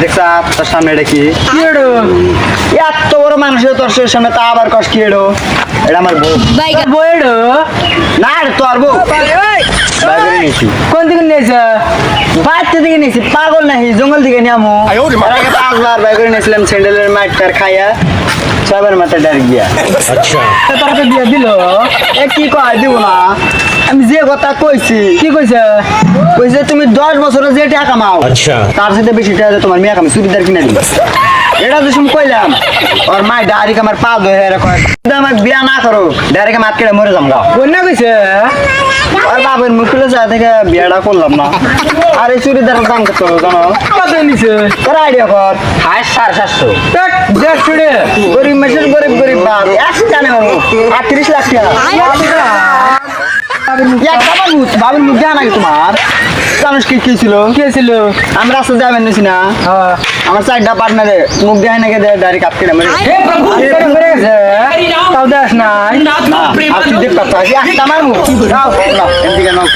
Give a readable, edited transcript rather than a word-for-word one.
দেখছা তোর সামনে এটা কি এত বড় মানুষের তোর সামনে তা আবার কষ্ট কি এডো এটা আমার বউ বইড়ো না রে তোর বউ বাইরে নিয়েছি কোন দিকে নিয়েছে বাচ্চা দিকে নিয়েছি পাগল নাহি জঙ্গল দিকে নিয়ামো এর আগে 5 বার বাইরে নিয়েছিলাম স্যান্ডেলের মাইটার খাইয়া সবার মাথা ডার গিয়া তোরা তো দিয়ে দিল এ কি কয় দিব না আমি যে কথা কইছি কি কইছে কইছে তুমি 10 বছরে যে টাকা কামাও তার সাথে বেশি টাকা তোমার মেয়ে কামাই চুড়িদার কিনে দিবে এটা তো শুন কইলাম আর মাই ডাইরেক্ট আমার পা ধরে এরকম আমার বিয়া না করো ডাইরেক্ট মাত কেটে মরে যাম গা বন্যা কইছে আর বাবার মুখলে যা থেকে বিয়াটা করলাম না আর এই চুড়িদারের দাম কত জানো কত নিছে তোর আইডিয়া কর হাই 750 দেখ দেখ ছুড়ে গরিব মেশের গরিব বাপ একটা নেব 38 লাখ টাকা বাবার মুখ জানা নাকি তোমার জানিস কি কি ছিল কে ছিল আমরা রাস্তা যাবেন নিছি না হ্যাঁ আমার চারটা পার্টনারে মুখ দেয় নাকি ডাইরেক্ট কাট কেটে তাও দেখ নাই একটা মার মুখ এদিকে নাও